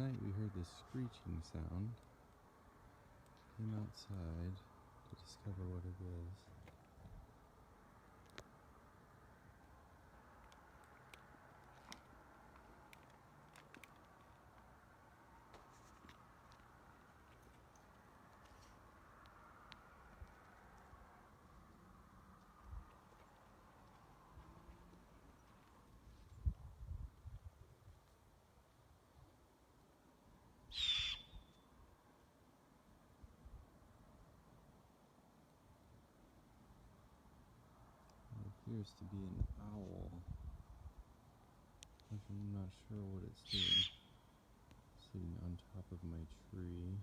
night we heard this screeching sound. Came outside to discover what it is. It appears to be an owl. I'm not sure what it's doing. Sitting on top of my tree.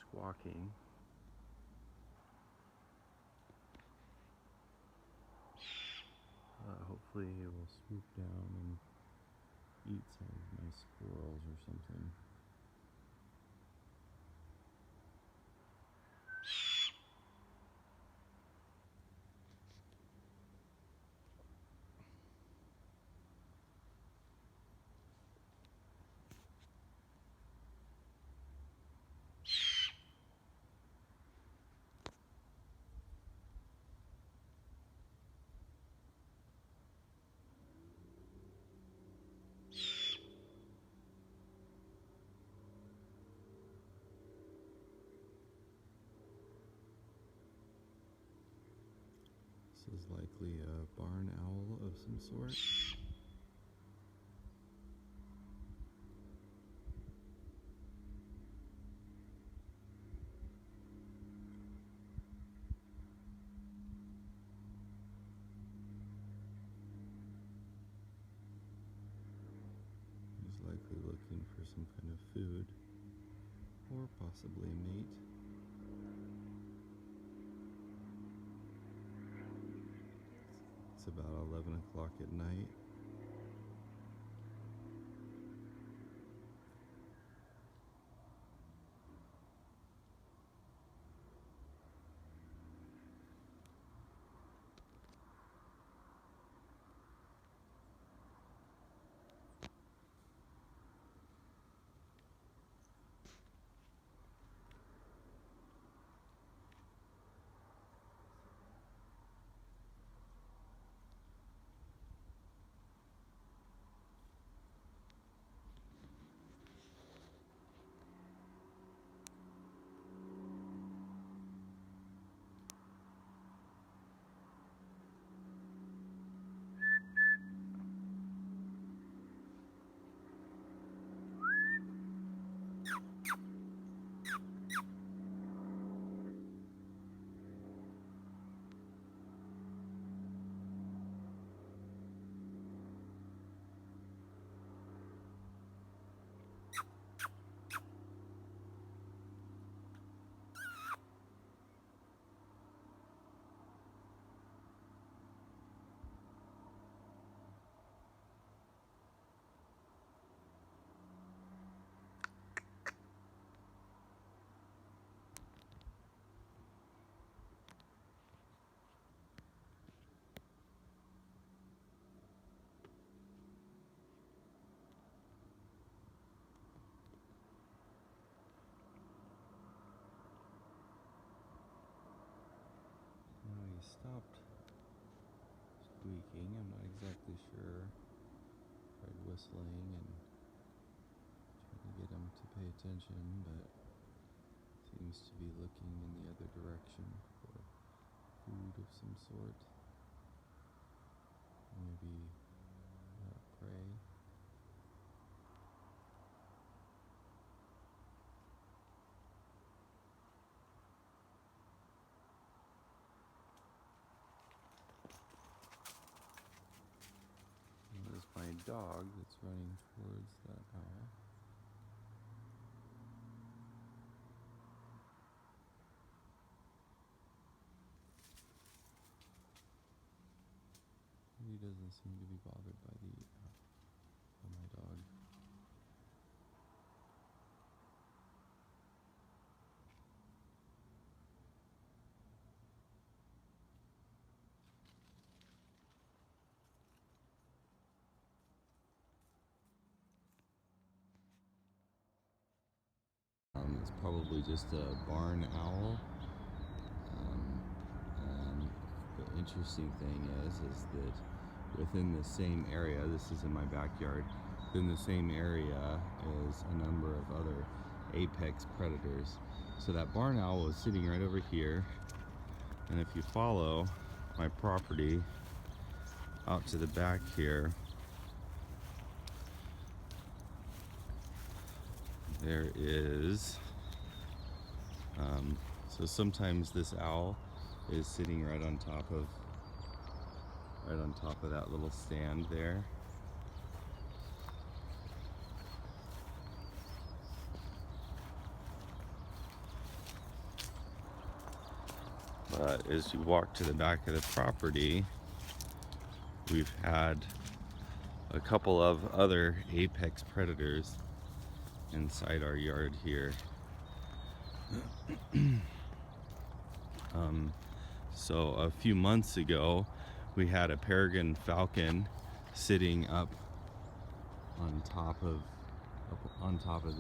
Squawking. Hopefully it will swoop down and eat some of my squirrels or something. This is likely a barn owl of some sort. He's likely looking for some kind of food, or possibly a mate. It's about 11 o'clock at night. Now he stopped squeaking. I'm not exactly sure. Tried whistling and trying to get him to pay attention, but seems to be looking in the other direction for food of some sort. Maybe prey. And there's my dog that's running towards that owl. He doesn't seem to be bothered by my dog. probably just a barn owl. And the interesting thing is that within the same area, this is in my backyard, within the same area is a number of other apex predators. So that barn owl is sitting right over here, and if you follow my property out to the back here, there is so sometimes this owl is sitting right on top of that little stand there. But as you walk to the back of the property, we've had a couple of other apex predators inside our yard here. So a few months ago, we had a peregrine falcon sitting up on top of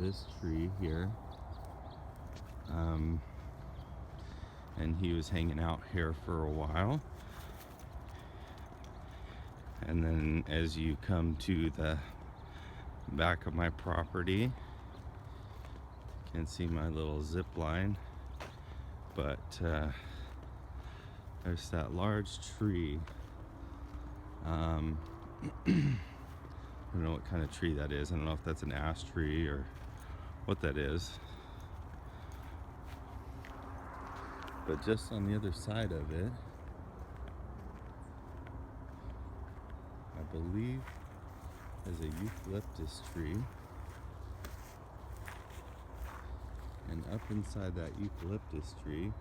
this tree here, and he was hanging out here for a while. And then as you come to the back of my property, you can see my little zip line, but there's that large tree. I don't know what kind of tree that is. I don't know if that's an ash tree or what that is. But just on the other side of it, I believe, is a eucalyptus tree. And up inside that eucalyptus tree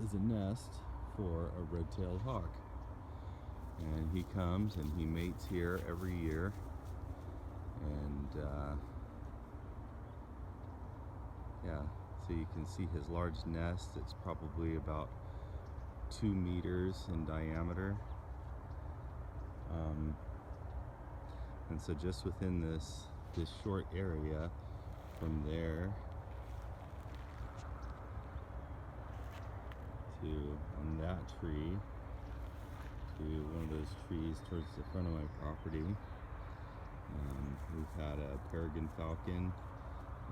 is a nest for a red-tailed hawk. And he comes and he mates here every year. And yeah, so you can see his large nest. It's probably about 2 meters in diameter. And so just within this short area from there to on that tree to one of those trees towards the front of my property, we've had a peregrine falcon,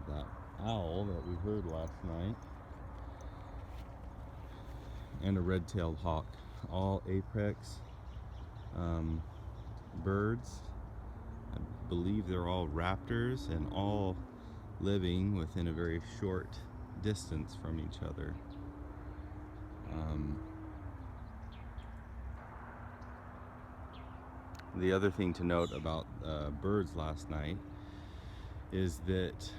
that owl that we heard last night, and a red-tailed hawk, all apex birds. I believe they're all raptors and all living within a very short distance from each other. The other thing to note about birds last night is that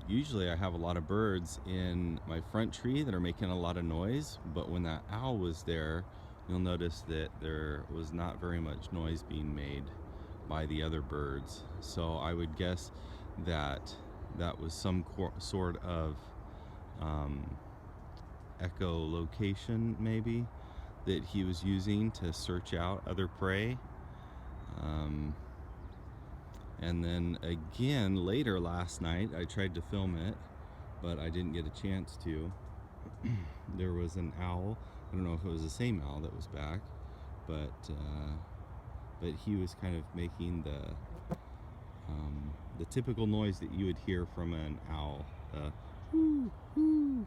usually I have a lot of birds in my front tree that are making a lot of noise, but when that owl was there, you'll notice that there was not very much noise being made by the other birds. So I would guess that that was some sort of echolocation maybe that he was using to search out other prey. And then again later last night I tried to film it, but I didn't get a chance to. There was an owl. I don't know if it was the same owl that was back, but he was kind of making the typical noise that you would hear from an owl. Whoo, whoo,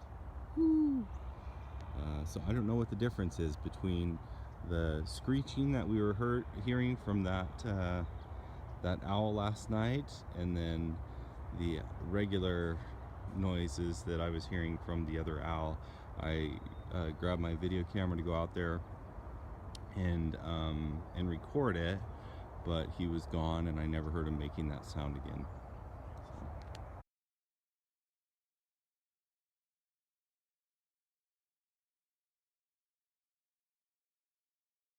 whoo. So I don't know what the difference is between the screeching that we were hearing from that owl last night, and then the regular noises that I was hearing from the other owl. I grabbed my video camera to go out there and record it, but he was gone and I never heard him making that sound again.